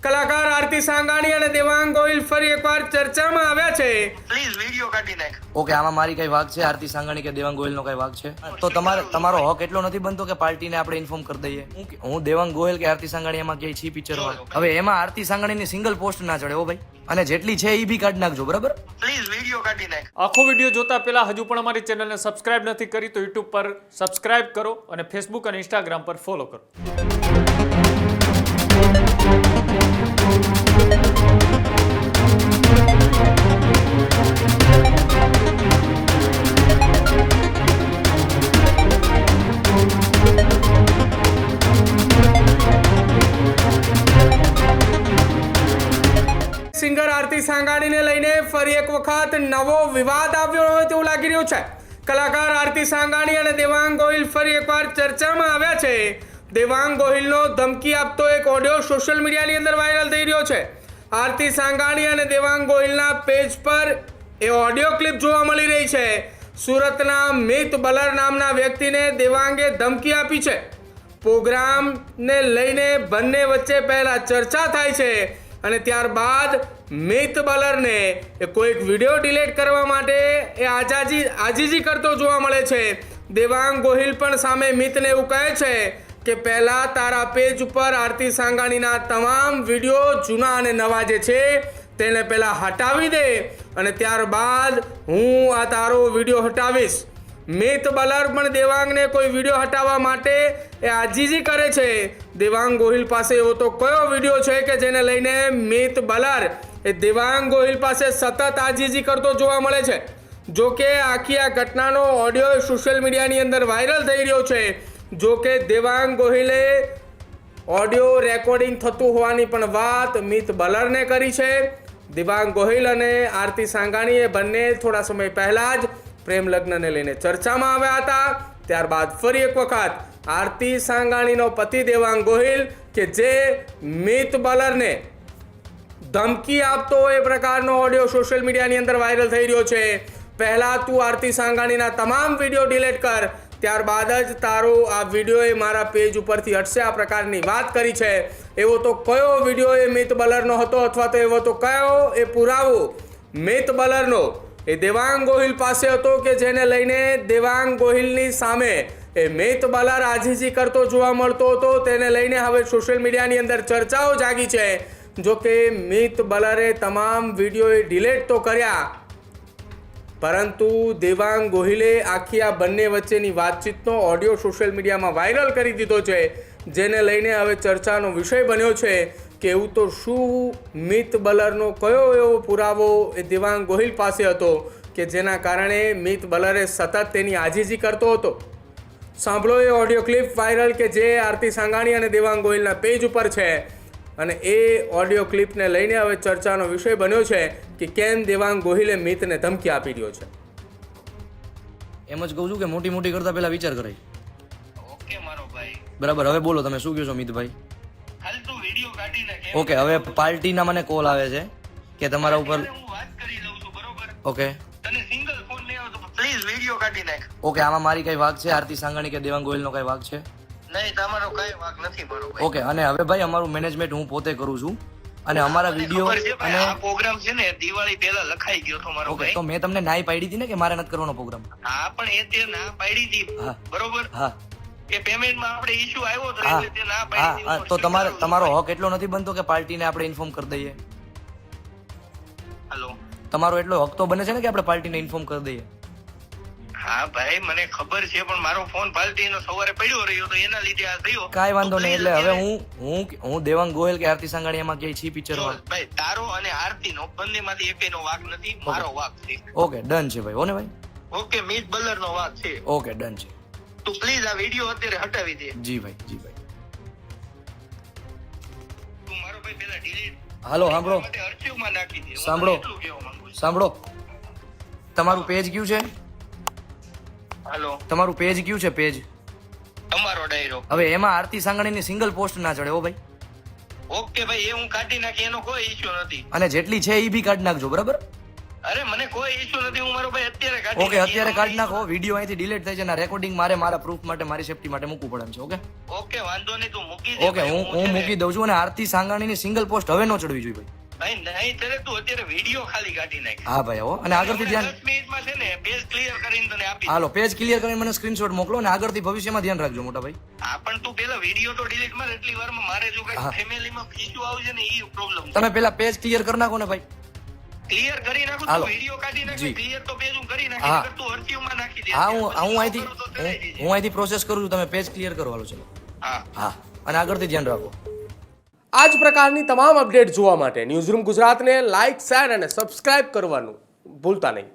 કલાકાર આરતી સાંગાણી અને દેવાંગ ગોહિલ ફરી એકવાર ચર્ચામાં આવ્યા છે. પ્લીઝ વિડિયો કાઢી નાખ. ઓકે, આમાં મારી કઈ વાગ છે? આરતી સાંગાણી કે દેવાંગ ગોહિલનો કઈ વાગ છે? તો તમારો હક એટલો નથી બનતો કે પાર્ટીને આપણે ઇન્ફોર્મ કરી દઈએ? હું દેવાંગ ગોહિલ કે આરતી સાંગાણી એમાં ક્યાંય છી પિક્ચરમાં? હવે એમાં આરતી સાંગાણીની સિંગલ પોસ્ટ ના ચડે હો ભાઈ, અને જેટલી છે એ બી કાઢી નાખજો, બરાબર? પ્લીઝ વિડિયો કાઢી નાખ. આખો વિડીયો જોતા પહેલા હજુ પણ અમારી ચેનલને સબસ્ક્રાઇબ નથી કરી તો યુટ્યુબ પર સબસ્ક્રાઇબ કરો અને ફેસબુક અને ઇન્સ્ટાગ્રામ પર ફોલો કરો. સિંગર આરતી સાંગાણીને લઈને ફરી એક વખત નવો વિવાદ આવ્યો હોય તેવું લાગી રહ્યું છે. કલાકાર આરતી સાંગાણી અને દેવાંગ ગોહિલ ફરી એકવાર ચર્ચામાં આવ્યા છે. દેવાંગ ગોહિલનો ધમકી આપતો એક ઓડિયો સોશિયલ મીડિયાની અંદર વાયરલ થઈ રહ્યો છે. આરતી સાંગાણી અને દેવાંગ ગોહિલના પેજ પર એ ઓડિયો ક્લિપ જોવા મળી રહી છે. સુરતના મિત બલર નામના વ્યક્તિને દેવાંગે ધમકી આપી છે. પ્રોગ્રામને લઈને બંને વચ્ચે પહેલા ચર્ચા થાય છે અને ત્યારબાદ મિત બલરને કોઈક વિડીયો ડિલીટ કરવા માટે એ આજીજી કરતો જોવા મળે છે. દેવાંગ ગોહિલ પણ સામે મિતને એવું કહે છે કે પહેલા તારા પેજ ઉપર આરતી સાંગાણીના તમામ વિડીયો જૂના અને નવા જે છે તેને પહેલા હટાવી દે અને ત્યારબાદ હું આ તારો વિડીયો હટાવીશ. મિત બલર પણ દેવાંગને કોઈ વિડીયો હટાવવા માટે એ આજીજી કરે છે. દેવાંગ ગોહિલ પાસે એવો તો કયો વિડીયો છે કે જેને લઈને મિત બલર એ દેવાંગ ગોહિલ પાસે સતત આજીજી કરતો જોવા મળે છે? જો કે આખી આ ઘટનાનો ઓડિયો સોશિયલ મીડિયાની અંદર વાયરલ થઈ રહ્યો છે. જો કે દેવાંગ ગોહિલે ઓડિયો રેકોર્ડિંગ થતું હોવાની પણ વાત મિત બલરને કરી છે. દેવાંગ ગોહિલ અને આરતી સાંગાણીએ બંને થોડા સમય પહેલા જ પ્રેમ લગ્નને લઈને ચર્ચામાં આવ્યા હતા. ત્યારબાદ ફરી એક વખત આરતી સાંગાણીનો પતિ દેવાંગ ગોહિલ કે જે મિત બલરને ધમકી આપતો એ પ્રકારનો ઓડિયો સોશિયલ મીડિયાની અંદર વાયરલ થઈ રહ્યો છે. પહેલા તું આરતી સાંગાણીના તમામ વિડીયો ડિલીટ કર, ત્યારબાદ જ તારો આ વિડીયો એ મારા પેજ ઉપરથી હટશે, આ પ્રકારની વાત કરી છે. એવો તો કયો વિડીયો એ મિત બલરનો હતો અથવા તો એવો તો કયો એ પુરાવો મિત બલરનો એ દેવાંગ ગોહિલ પાસે હતો કે જેને લઈને દેવાંગ ગોહિલની સામે એ મિત બલર આજીજી કરતો જોવા મળતો હતો? તેને લઈને હવે સોશિયલ મીડિયાની અંદર ચર્ચાઓ જાગી છે. જો કે મિત બલરે તમામ વિડીયો ડિલીટ તો કર્યા, પરંતુ દેવાંગ ગોહિલે આખી આ બંને વચ્ચેની વાતચીતનો ઓડિયો સોશિયલ મીડિયામાં વાયરલ કરી દીધો છે, જેને લઈને હવે ચર્ચાનો વિષય બન્યો છે કે એવું તો શું મિત બલરનો કયો એવો પુરાવો એ દેવાંગ ગોહિલ પાસે હતો કે જેના કારણે મિત બલરે સતત તેની આજીજી કરતો હતો? સાંભળો એ ઓડિયો ક્લિપ વાયરલ કે જે આરતી સાંગાણી અને દેવાંગ ગોહિલના પેજ ઉપર છે, અને એ ઓડિયો ક્લિપને લઈને હવે ચર્ચાનો વિષય બન્યો છે કે કેમ દેવાંગ ગોહિલે મિતને ધમકી આપી રહ્યો છે. એમ જ કહું છું કે મોટી કરતા પહેલા વિચાર કરાય. ઓકે મારો ભાઈ. બરાબર, હવે બોલો તમે શું કહો છો મિતભાઈ? હાલ તું વિડિયો કાઢી નાખ. ઓકે, હવે પાર્ટીના મને કોલ આવે છે કે તમારા ઉપર. હું વાત કરી લઉં છું, બરોબર? ઓકે તને સિંગલ ફોન નહીં આવતો, પ્લીઝ વિડિયો કાઢી નાખ. ઓકે, આમાં મારી કઈ વાગ છે? આરતી સાંગાણી કે દેવાંગ ગોહિલનો કઈ વાગ છે? નહીં, તમારો કઈ વાંક નથી મારો ભાઈ. ઓકે, અને હવે ભાઈ અમારું મેનેજમેન્ટ હું પોતે કરું છું અને અમારા વિડીયો ખબર છે ભાઈ, અને આ પ્રોગ્રામ છે ને દિવાળી પહેલા લખાઈ ગયો તો મારો ઓકે, ભાઈ. તો મેં તમને નાઈ પાડી હતી ને કે મારે નથી કરવાનો પ્રોગ્રામ? હા, પણ એ તે ના પાડી હતી, હા. બરોબર? હા કે પેમેન્ટમાં આપણે ઇશ્યુ આવ્યો તો હા એટલે તે ના હા પાડી હા, હતી. તો તમારો હક એટલો નથી બનતો કે પાર્ટીને આપણે ઇન્ફોર્મ કરી દઈએ? હેલો. તમારો એટલો હક તો બને છે ને કે આપણે પાર્ટીને ઇન્ફોર્મ કરી દઈએ? હા ભાઈ, મને ખબર છે, પણ મારો ફોન પાલટીનો સવારે પડ્યો રહ્યો તો એના લીધે આ થયો. કાંઈ વાંધો તો નહીં. please એટલે હવે અત્યારે- હું દેવાંગ ગોહિલ કે આરતી સાંગાણી એમાં ક્યાંય છી જો પિક્ચરમાં? ભાઈ, તારો અને આરતીનો બંનેમાંથી એકેયનો વાંક નથી, મારો વાંક છે. ઓકે, ડન છે ભાઈ. હો ને ભાઈ? ઓકે, મિત બલરનો વાંક છે. ઓકે, ડન છે. તું પ્લીઝ આ વિડિયો અત્યારે હટાવી દે. જી ભાઈ, જી ભાઈ. તું મારો ભાઈ પહેલા ડિલીટ હાલો, સાંભળો આર્ચિવમાં નાખી દે. હું સાંભળો. તને એટલું કહેવા માંગુ છું. સાંભળો, તમારું પેજ કયું છે? હાલો, તમારું પેજ કયું છે? પેજ તમારો ડાયરો. હવે એમાં આરતી સાંગાણીની સિંગલ પોસ્ટ ના ચડે હો ભાઈ, ઓકે ભાઈ, એ હું કાઢી નાખી, એનો કોઈ ઇશ્યુ નથી. અને જેટલી છે એ બી કાઢી નાખજો, બરાબર? અરે મને કોઈ ઇશ્યુ નથી, હું મારો ભાઈ અત્યારે કાઢી ઓકે, અત્યારે કાઢી નાખો. વિડીયો અહીંથી ડિલીટ થાય છે અને રેકોર્ડિંગ મારા પ્રૂફ માટે, મારી સેફટી માટે મૂકવું પડે એમ છે. ઓકે ઓકે, વાંધો નહીં, તું મૂકી દે. ઓકે, હું મૂકી દઉં છું. અને આરતી સાંગાણીની સિંગલ પોસ્ટ હવે ન ચડવી જોઈએ ભાઈ. ભાઈ નહીં ચડે, તું અત્યારે વિડીયો ખાલી કાઢી નાખ. હા ભાઈ, હો. અને આગળથી ધ્યાન, 10 મિનિટમાં છે ને પેજ ક્લિયર કરીને તને આપી દઉં. હાલો પેજ ક્લિયર કરીને મને સ્ક્રીનશોટ મોકલો અને આગળથી ભવિષ્યમાં ધ્યાન રાખજો મોટા ભાઈ. હા, પણ તું પેલા વિડીયો તો ડિલીટ માર, એટલી વારમાં મારે જો કઈ ફેમિલીમાં ઇશ્યુ આવશે ને એ પ્રોબ્લેમ તમે પેલા પેજ ક્લિયર કરી નાખો ને ભાઈ. ક્લિયર કરી નાખું, હાલો. તું વિડીયો કાઢી નાખ, જી. ક્લિયર તો પેજ હું કરી હા. નાખી, નકર તું અરજીઓમાં નાખી દે. હા, પછી હું અહીંથી કરું તો ચડાઈ દેજે. હું અહીંથી પ્રોસેસ કરું છું. તમે પેજ ક્લિયર કરો. હાલો ચલો. હા. હા, અને આગળથી ધ્યાન રાખો. આ જ પ્રકારની તમામ અપડેટ જોવા માટે ન્યૂઝરૂમ ગુજરાતને લાઇક, શેર અને સબસ્ક્રાઇબ કરવાનું ભૂલતા નહીં.